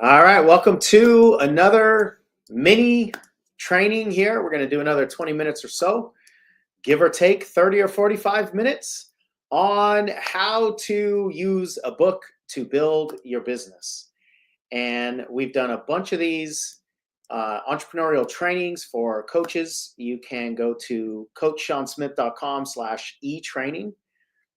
All right, welcome to another mini training here. We're going to do another 20 minutes or so, give or take 30 or 45 minutes on how to use a book to build your business. And we've done a bunch of these entrepreneurial trainings for coaches. You can go to coachseansmith.com/e-training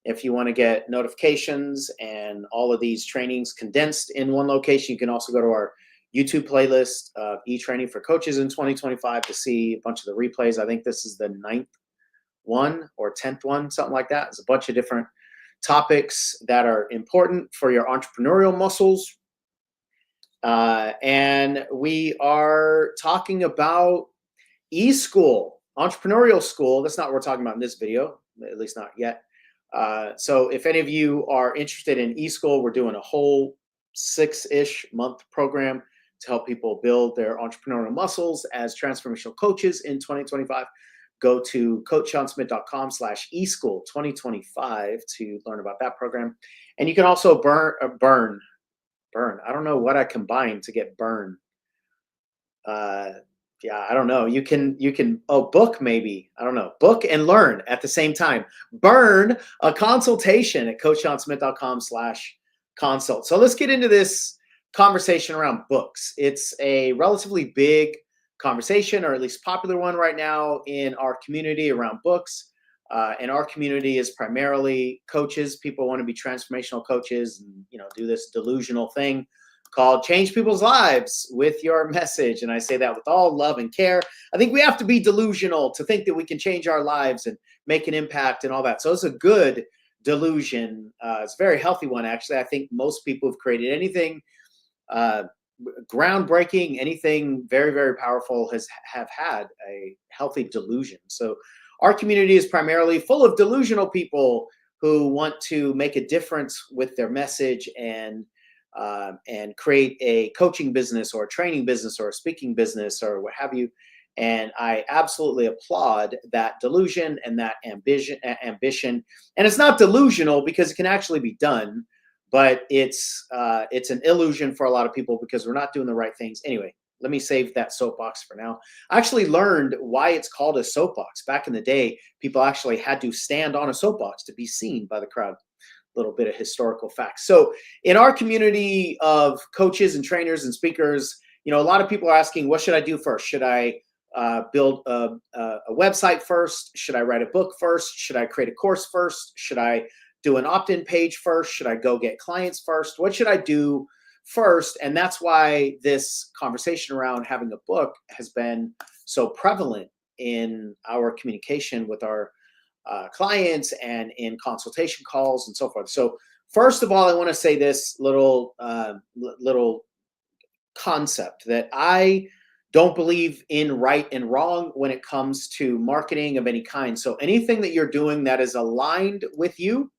if you want to get notifications and all of these trainings condensed in one location. You can also go to our YouTube playlist of e-training for coaches in 2025 to see a bunch of the replays. I think this is the 9th one or 10th one, something like that. It's a bunch of different topics that are important for your entrepreneurial muscles. And we are talking about e-school, entrepreneurial school. That's not what we're talking about in this video, at least not yet. So if any of you are interested in eSchool, we're doing a whole 6-ish month program to help people build their entrepreneurial muscles as transformational coaches in 2025. Go to coachseansmith.com/eSchool 2025 to learn about that program. And you can also burn. I don't know what I combined to get burn. Yeah, I don't know. You can book maybe. I don't know. Book and learn at the same time. Burn a consultation at coachseansmith.com/consult. So let's get into this conversation around books. It's a relatively big conversation, or at least popular one right now in our community around books. And our community is primarily coaches. People want to be transformational coaches and do this delusional thing called change people's lives with your message. And I say that with all love and care. I think we have to be delusional to think that we can change our lives and make an impact and all that. So it's a good delusion. It's a very healthy one, actually. I think most people who've created anything groundbreaking, anything very, very powerful have had a healthy delusion. So our community is primarily full of delusional people who want to make a difference with their message and create a coaching business or a training business or a speaking business or what have you. And I absolutely applaud that delusion and that ambition. And it's not delusional because it can actually be done, but it's an illusion for a lot of people because we're not doing the right things. Anyway, let me save that soapbox for now. I actually learned why it's called a soapbox. Back in the day, people actually had to stand on a soapbox to be seen by the crowd. Little bit of historical facts. So in our community of coaches and trainers and speakers, a lot of people are asking, what should I do first? Should I build a website first? Should I write a book first? Should I create a course first? Should I do an opt-in page first? Should I go get clients first? What should I do first? And that's why this conversation around having a book has been so prevalent in our communication with our clients and in consultation calls and so forth. So first of all, I want to say this little concept that I don't believe in right and wrong when it comes to marketing of any kind. So anything that you're doing that is aligned with you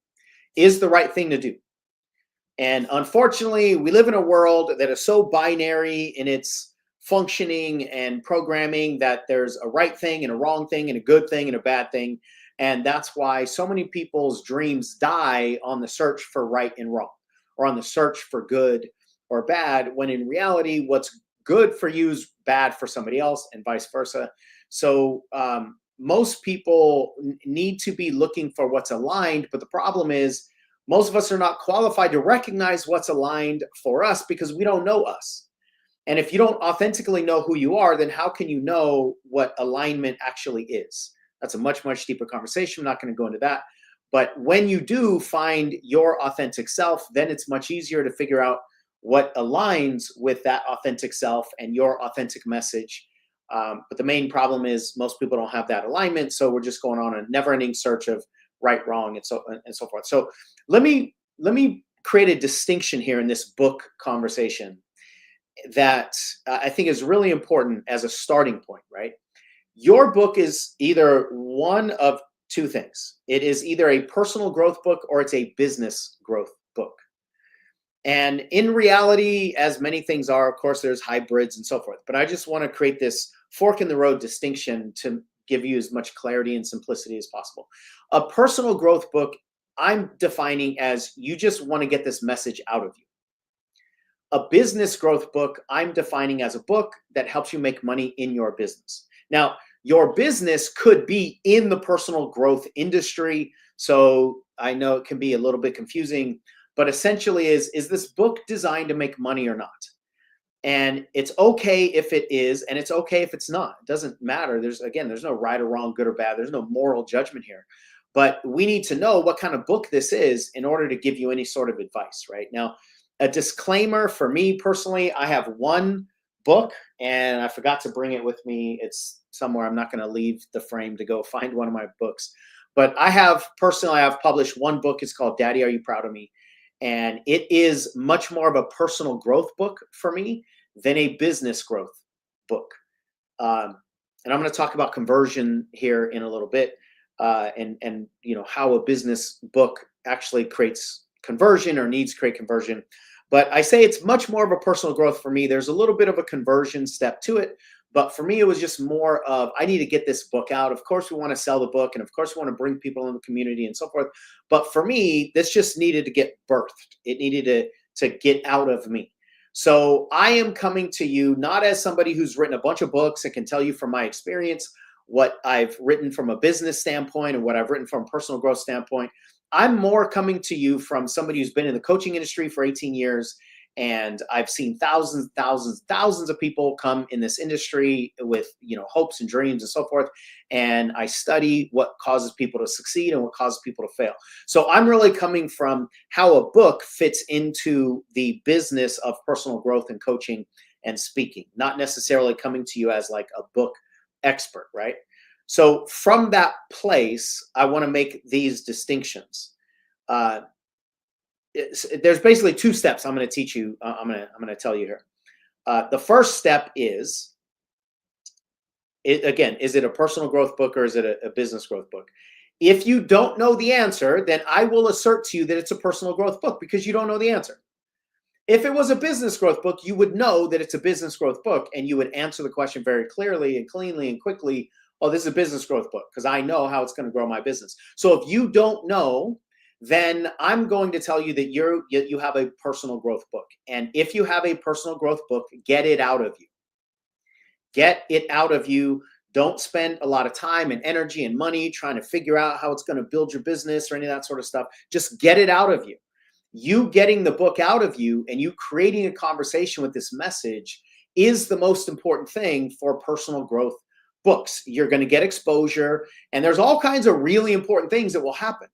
is the right thing to do. And unfortunately, we live in a world that is so binary in its functioning and programming that there's a right thing and a wrong thing and a good thing and a bad thing. And that's why so many people's dreams die on the search for right and wrong, or on the search for good or bad, when in reality, what's good for you is bad for somebody else and vice versa. So most people need to be looking for what's aligned. But the problem is most of us are not qualified to recognize what's aligned for us because we don't know us. And if you don't authentically know who you are, then how can you know what alignment actually is? That's a much, much deeper conversation. I'm not going to go into that. But when you do find your authentic self, then it's much easier to figure out what aligns with that authentic self and your authentic message. But the main problem is most people don't have that alignment. So we're just going on a never-ending search of right, wrong, and so forth. So let me create a distinction here in this book conversation that I think is really important as a starting point, right? Your book is either one of two things. It is either a personal growth book or it's a business growth book. And in reality, as many things are, of course, there's hybrids and so forth. But I just want to create this fork in the road distinction to give you as much clarity and simplicity as possible. A personal growth book, I'm defining as you just want to get this message out of you. A business growth book, I'm defining as a book that helps you make money in your business. Now, your business could be in the personal growth industry. So I know it can be a little bit confusing, but essentially is this book designed to make money or not? And it's okay if it is, and it's okay if it's not. It doesn't matter. There's no right or wrong, good or bad. There's no moral judgment here. But we need to know what kind of book this is in order to give you any sort of advice, right? Now, a disclaimer for me personally, I have one book and I forgot to bring it with me. It's somewhere. I'm not going to leave the frame to go find one of my books. But I've published one book. It's called Daddy, Are You Proud of Me? And it is much more of a personal growth book for me than a business growth book. And I'm going to talk about conversion here in a little bit, and how a business book actually creates conversion or needs to create conversion. But I say it's much more of a personal growth for me. There's a little bit of a conversion step to it, but for me, it was just more of, I need to get this book out. Of course, we want to sell the book, and of course, we want to bring people in the community and so forth. But for me, this just needed to get birthed. It needed to get out of me. So I am coming to you not as somebody who's written a bunch of books and can tell you from my experience what I've written from a business standpoint and what I've written from a personal growth standpoint. I'm more coming to you from somebody who's been in the coaching industry for 18 years. And I've seen thousands of people come in this industry with, hopes and dreams and so forth. And I study what causes people to succeed and what causes people to fail. So I'm really coming from how a book fits into the business of personal growth and coaching and speaking, not necessarily coming to you as like a book expert, right? So from that place, I want to make these distinctions. There's basically two steps I'm going to teach you. I'm going to tell you here. The first step is, is it a personal growth book or is it a business growth book? If you don't know the answer, then I will assert to you that it's a personal growth book because you don't know the answer. If it was a business growth book, you would know that it's a business growth book and you would answer the question very clearly and cleanly and quickly. Oh, this is a business growth book because I know how it's going to grow my business. So if you don't know, then I'm going to tell you that you have a personal growth book. And if you have a personal growth book, get it out of you. Get it out of you. Don't spend a lot of time and energy and money trying to figure out how it's going to build your business or any of that sort of stuff. Just get it out of you. You getting the book out of you and you creating a conversation with this message is the most important thing for personal growth books. You're going to get exposure, and there's all kinds of really important things that will happen.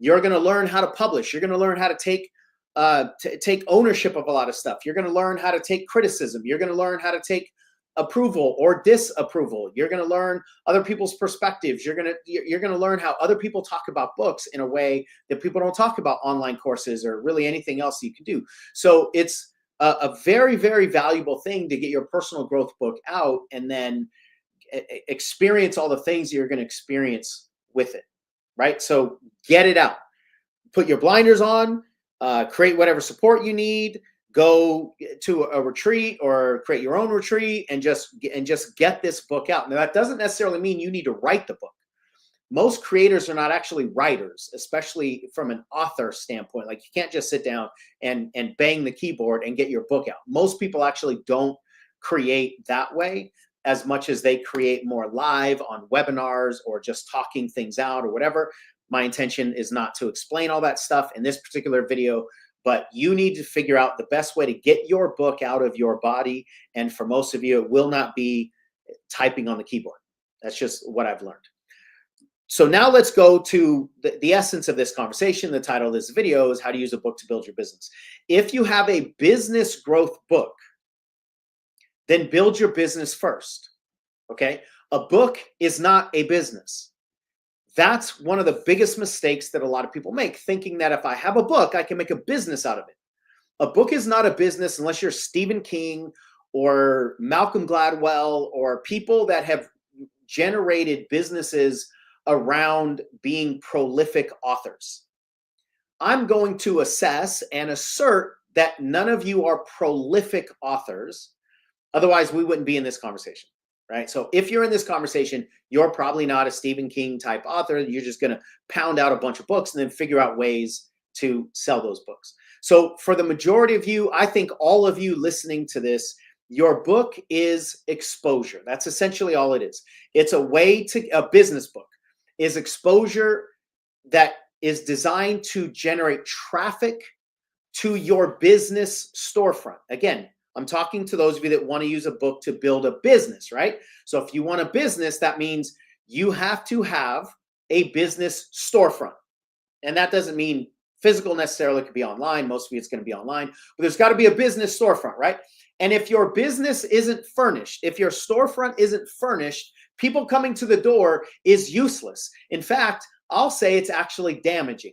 You're going to learn how to publish. You're going to learn how to take ownership of a lot of stuff. You're going to learn how to take criticism. You're going to learn how to take approval or disapproval. You're going to learn other people's perspectives. You're going to learn how other people talk about books in a way that people don't talk about online courses or really anything else you can do. So it's a very, very valuable thing to get your personal growth book out and then experience all the things you're going to experience with it. Right? So get it out, put your blinders on, create whatever support you need, go to a retreat or create your own retreat and just get this book out. Now, that doesn't necessarily mean you need to write the book. Most creators are not actually writers, especially from an author standpoint. Like you can't just sit down and bang the keyboard and get your book out. Most people actually don't create that way as much as they create more live on webinars or just talking things out or whatever. My intention is not to explain all that stuff in this particular video, but you need to figure out the best way to get your book out of your body. And for most of you, it will not be typing on the keyboard. That's just what I've learned. So now let's go to the essence of this conversation. The title of this video is How to Use a Book to Build Your Business. If you have a business growth book, then build your business first, okay? A book is not a business. That's one of the biggest mistakes that a lot of people make, thinking that if I have a book, I can make a business out of it. A book is not a business unless you're Stephen King or Malcolm Gladwell or people that have generated businesses around being prolific authors. I'm going to assess and assert that none of you are prolific authors. Otherwise, we wouldn't be in this conversation, right? So if you're in this conversation, you're probably not a Stephen King type author. You're just going to pound out a bunch of books and then figure out ways to sell those books. So for the majority of you, I think all of you listening to this, your book is exposure. That's essentially all it is. It's a business book is exposure that is designed to generate traffic to your business storefront. Again, I'm talking to those of you that want to use a book to build a business, right? So if you want a business, that means you have to have a business storefront. And that doesn't mean physical necessarily. It could be online. Most of you, it's going to be online, but there's got to be a business storefront, right? And if your business isn't furnished, if your storefront isn't furnished, people coming to the door is useless. In fact, I'll say it's actually damaging.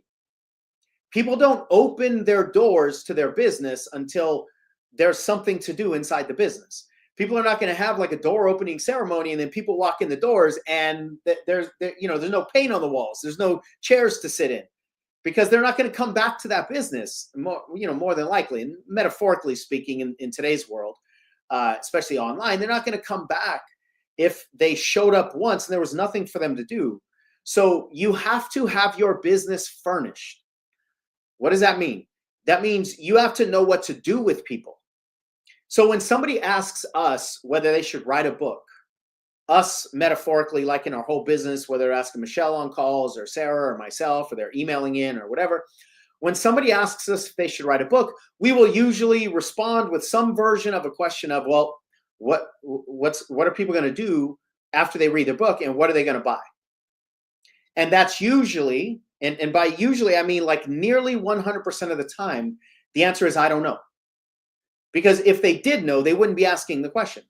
People don't open their doors to their business until there's something to do inside the business. People are not going to have like a door opening ceremony and then people walk in the doors and there's no paint on the walls. There's no chairs to sit in because they're not going to come back to that business more than likely. And metaphorically speaking, in today's world, especially online, they're not going to come back if they showed up once and there was nothing for them to do. So you have to have your business furnished. What does that mean? That means you have to know what to do with people. So when somebody asks us whether they should write a book, us metaphorically, like in our whole business, whether they're asking Michelle on calls or Sarah or myself, or they're emailing in or whatever, when somebody asks us if they should write a book, we will usually respond with some version of a question of, well, what are people going to do after they read the book and what are they going to buy? And that's usually, and by usually, I mean like nearly 100% of the time, the answer is, I don't know. Because if they did know, they wouldn't be asking the question.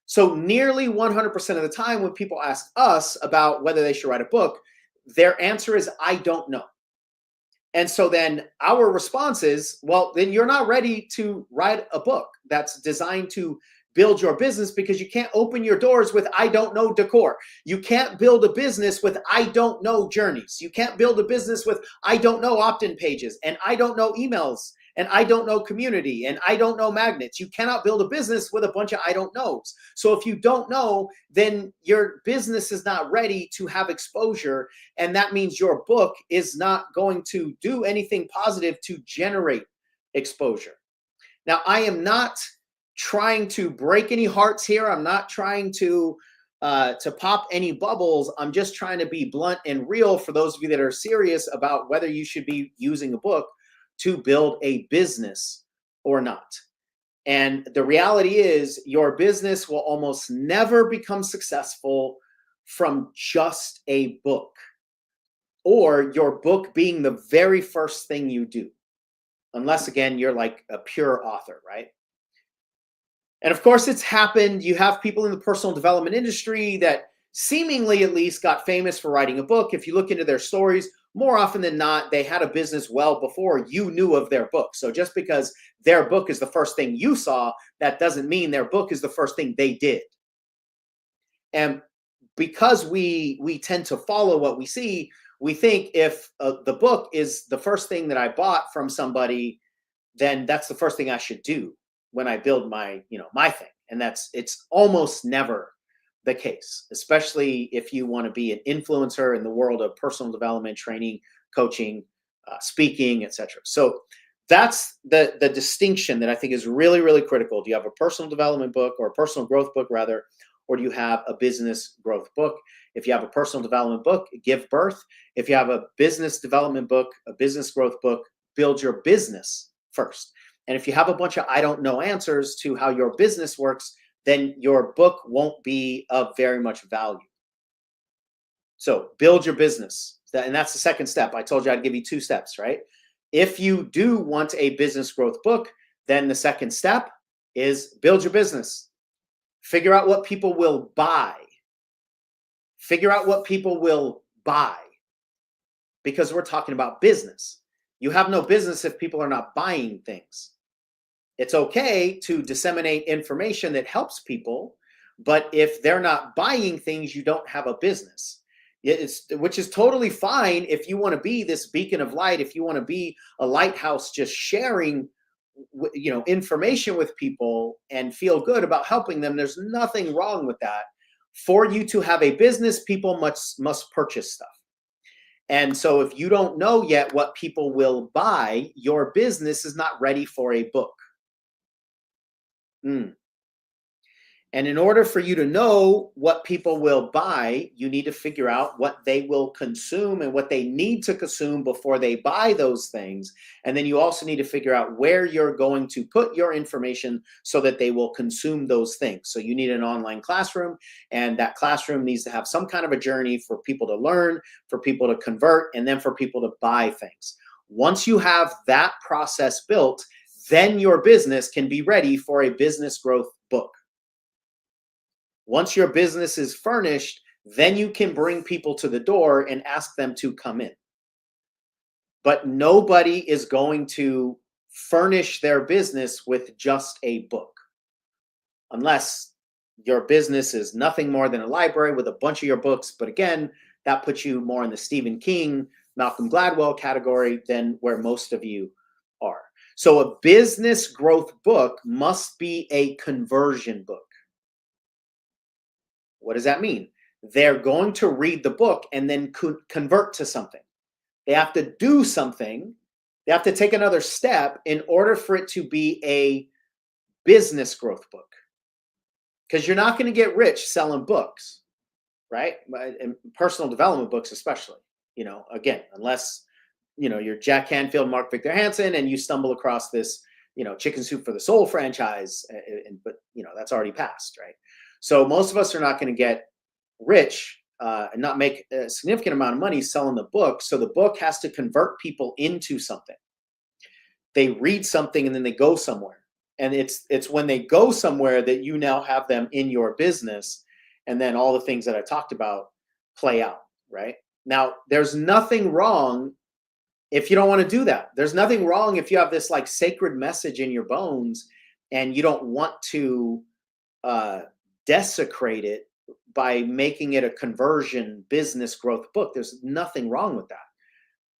So nearly 100% of the time when people ask us about whether they should write a book, their answer is, I don't know. And so then our response is, well, then you're not ready to write a book that's designed to build your business because you can't open your doors with I don't know decor. You can't build a business with I don't know journeys. You can't build a business with I don't know opt-in pages and I don't know emails and I don't know community and I don't know magnets. You cannot build a business with a bunch of I don't knows. So if you don't know, then your business is not ready to have exposure. And that means your book is not going to do anything positive to generate exposure. Now, I am not trying to break any hearts here. I'm not trying to pop any bubbles. I'm just trying to be blunt and real for those of you that are serious about whether you should be using a book to build a business or not. And the reality is your business will almost never become successful from just a book or your book being the very first thing you do. Unless, again, you're like a pure author, right? And of course, it's happened. You have people in the personal development industry that seemingly at least got famous for writing a book. If you look into their stories, more often than not, they had a business well before you knew of their book. So just because their book is the first thing you saw, that doesn't mean their book is the first thing they did. And because we tend to follow what we see, we think if the book is the first thing that I bought from somebody, then that's the first thing I should do when I build my thing. And it's almost never the case, especially if you want to be an influencer in the world of personal development, training, coaching, speaking, etc. So that's the distinction that I think is really, really critical. Do you have a personal development book or a personal growth book rather, or do you have a business growth book? If you have a personal development book, give birth. If you have a business development book, a business growth book, build your business first. And if you have a bunch of I don't know answers to how your business works, then your book won't be of very much value. So build your business. And that's the second step. I told you I'd give you 2 steps, right? If you do want a business growth book, then the second step is build your business. Figure out what people will buy. Figure out what people will buy. Because we're talking about business. You have no business if people are not buying things. It's okay to disseminate information that helps people, but if they're not buying things, you don't have a business. Which is totally fine if you want to be this beacon of light, if you want to be a lighthouse just sharing information with people and feel good about helping them. There's nothing wrong with that. For you to have a business, people must purchase stuff. And so if you don't know yet what people will buy, your business is not ready for a book. Mm. And in order for you to know what people will buy, you need to figure out what they will consume and what they need to consume before they buy those things. And then you also need to figure out where you're going to put your information so that they will consume those things. So you need an online classroom, and that classroom needs to have some kind of a journey for people to learn, for people to convert, and then for people to buy things. Once you have that process built, then your business can be ready for a business growth book. Once your business is furnished, then you can bring people to the door and ask them to come in. But nobody is going to furnish their business with just a book, unless your business is nothing more than a library with a bunch of your books. But again, that puts you more in the Stephen King, Malcolm Gladwell category than where most of you are. So a business growth book must be a conversion book. What does that mean? They're going to read the book and then convert to something. They have to do something. They have to take another step in order for it to be a business growth book. Because you're not going to get rich selling books, right? And personal development books, especially. Again, unless you're Jack Canfield, Mark Victor Hansen, and you stumble across this, Chicken Soup for the Soul franchise, but that's already passed, right? So most of us are not going to get rich and not make a significant amount of money selling the book. So the book has to convert people into something. They read something and then they go somewhere. And it's when they go somewhere that you now have them in your business. And then all the things that I talked about play out, right? Now, there's nothing wrong if you don't want to do that. There's nothing wrong if you have this like sacred message in your bones and you don't want to desecrate it by making it a conversion business growth book. There's nothing wrong with that.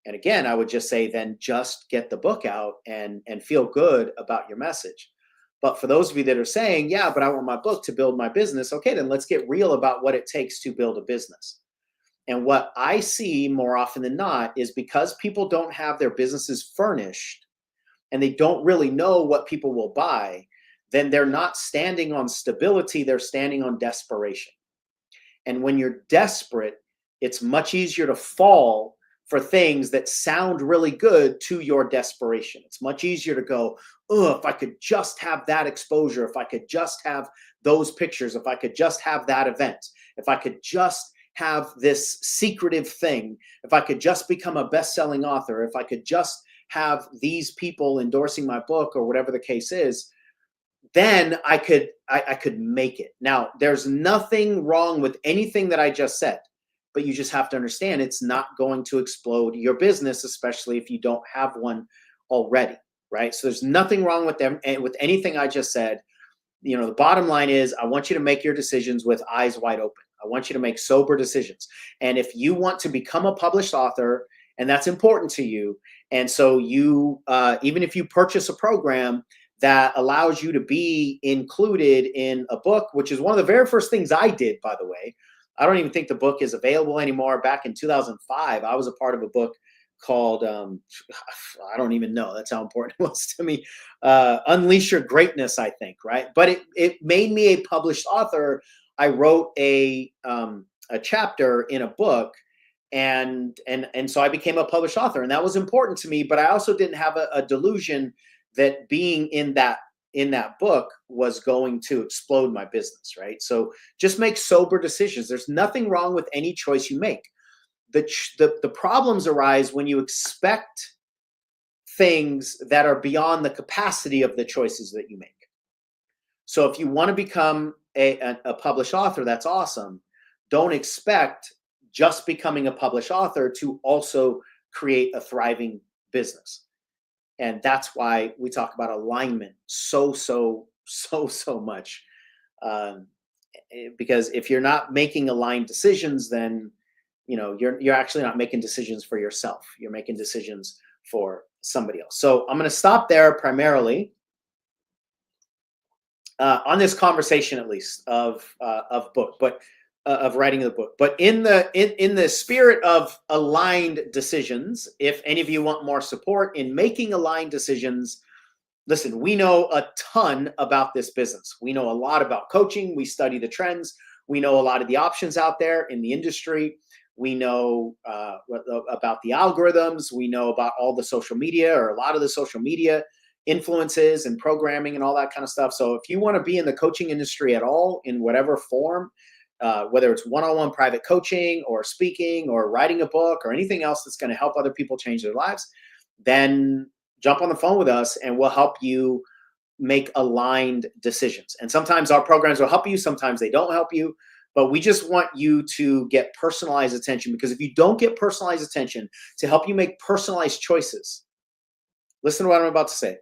And again, I would just say then just get the book out and feel good about your message. But for those of you that are saying, yeah, but I want my book to build my business. Okay, then let's get real about what it takes to build a business. And what I see more often than not is because people don't have their businesses furnished and they don't really know what people will buy, then they're not standing on stability, they're standing on desperation. And when you're desperate, it's much easier to fall for things that sound really good to your desperation. It's much easier to go, oh, if I could just have that exposure, if I could just have those pictures, if I could just have that event, if I could just have this secretive thing, if I could just become a best-selling author, if I could just have these people endorsing my book or whatever the case is, then I could make it. Now, there's nothing wrong with anything that I just said, but you just have to understand it's not going to explode your business, especially if you don't have one already, right? So there's nothing wrong with them and with anything I just said. The bottom line is I want you to make your decisions with eyes wide open. I want you to make sober decisions. And if you want to become a published author, and that's important to you, and so you, even if you purchase a program that allows you to be included in a book, which is one of the very first things I did, by the way. I don't even think the book is available anymore. Back in 2005, I was a part of a book called, I don't even know. That's how important it was to me. Unleash Your Greatness, I think, right? But it made me a published author. I wrote a chapter in a book, and so I became a published author, and that was important to me. But I also didn't have a delusion that being in that book was going to explode my business, right? So just make sober decisions. There's nothing wrong with any choice you make. The problems arise when you expect things that are beyond the capacity of the choices that you make. So if you want to become a published author, that's awesome. Don't expect just becoming a published author to also create a thriving business. And that's why we talk about alignment so much. Because if you're not making aligned decisions, then you're actually not making decisions for yourself. You're making decisions for somebody else. So I'm going to stop there primarily on this conversation, at least of book. But of writing the book. But in the spirit of aligned decisions, if any of you want more support in making aligned decisions, listen, we know a ton about this business. We know a lot about coaching. We study the trends. We know a lot of the options out there in the industry. We know about the algorithms. We know about all the social media, or a lot of the social media influences and programming and all that kind of stuff. So if you want to be in the coaching industry at all, in whatever form, whether it's one-on-one private coaching or speaking or writing a book or anything else that's going to help other people change their lives, then jump on the phone with us and we'll help you make aligned decisions. And sometimes our programs will help you, sometimes they don't help you, but we just want you to get personalized attention, because if you don't get personalized attention to help you make personalized choices, listen to what I'm about to say.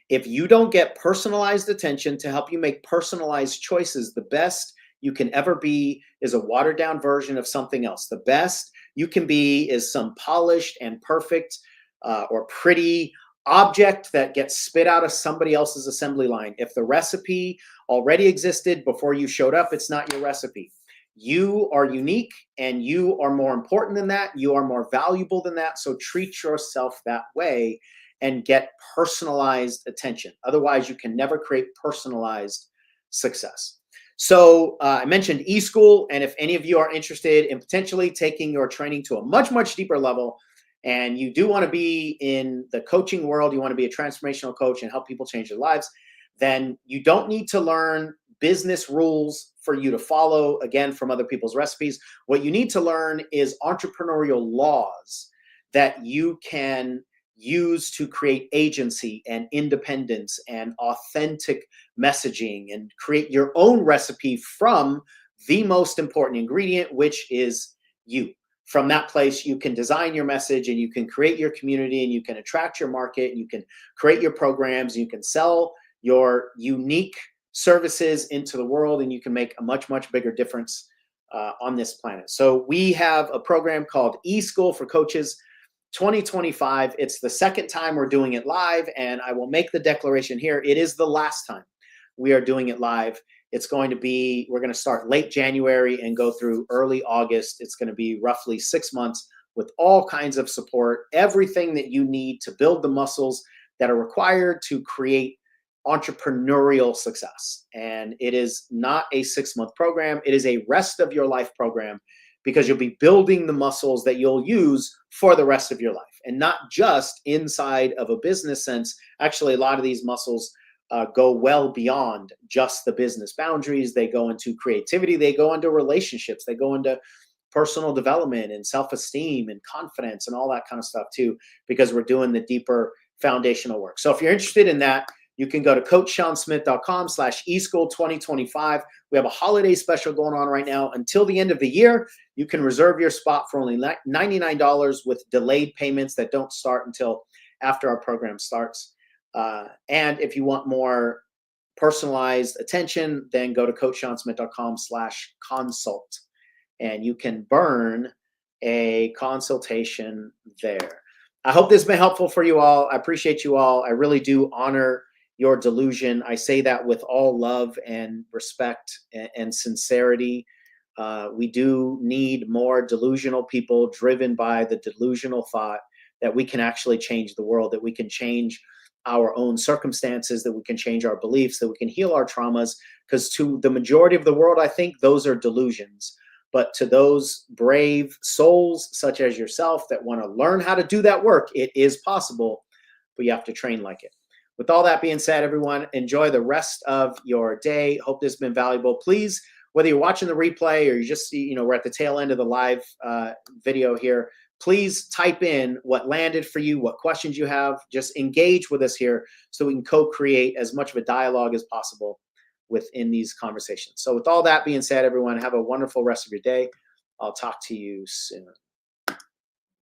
If you don't get personalized attention to help you make personalized choices, the best you can ever be is a watered down version of something else. The best you can be is some polished and perfect or pretty object that gets spit out of somebody else's assembly line. If the recipe already existed before you showed up, it's not your recipe. You are unique and you are more important than that. You are more valuable than that. So treat yourself that way and get personalized attention. Otherwise, you can never create personalized success. So I mentioned eSchool, and if any of you are interested in potentially taking your training to a much, much deeper level, and you do want to be in the coaching world, you want to be a transformational coach and help people change their lives, then you don't need to learn business rules for you to follow, again, from other people's recipes. What you need to learn is entrepreneurial laws that you can use to create agency and independence and authentic messaging and create your own recipe from the most important ingredient, which is you. From that place, you can design your message and you can create your community and you can attract your market and you can create your programs, you can sell your unique services into the world, and you can make a much, much bigger difference on this planet. So we have a program called eSchool for Coaches 2025. It's the second time we're doing it live, and I will make the declaration here. It is the last time we are doing it live. It's going to be, we're going to start late January and go through early August. It's going to be roughly 6 months with all kinds of support, everything that you need to build the muscles that are required to create entrepreneurial success. And it is not a 6-month program. It is a rest of your life program, because you'll be building the muscles that you'll use for the rest of your life, and not just inside of a business sense. Actually, a lot of these muscles go well beyond just the business boundaries. They go into creativity. They go into relationships. They go into personal development and self-esteem and confidence and all that kind of stuff too, because we're doing the deeper foundational work. So if you're interested in that, you can go to coachseansmith.com/eSchool2025. We have a holiday special going on right now until the end of the year. You can reserve your spot for only $99 with delayed payments that don't start until after our program starts. And if you want more personalized attention, then go to coachseansmith.com/consult, and you can burn a consultation there. I hope this has been helpful for you all. I appreciate you all. I really do honor your delusion. I say that with all love and respect and sincerity. We do need more delusional people driven by the delusional thought that we can actually change the world, that we can change our own circumstances, that we can change our beliefs, that we can heal our traumas. Because to the majority of the world, I think those are delusions. But to those brave souls such as yourself that want to learn how to do that work, it is possible, but you have to train like it. With all that being said, everyone, enjoy the rest of your day. Hope this has been valuable. Please, whether you're watching the replay or you just see, we're at the tail end of the live video here, please type in what landed for you, what questions you have. Just engage with us here so we can co-create as much of a dialogue as possible within these conversations. So with all that being said, everyone, have a wonderful rest of your day. I'll talk to you soon.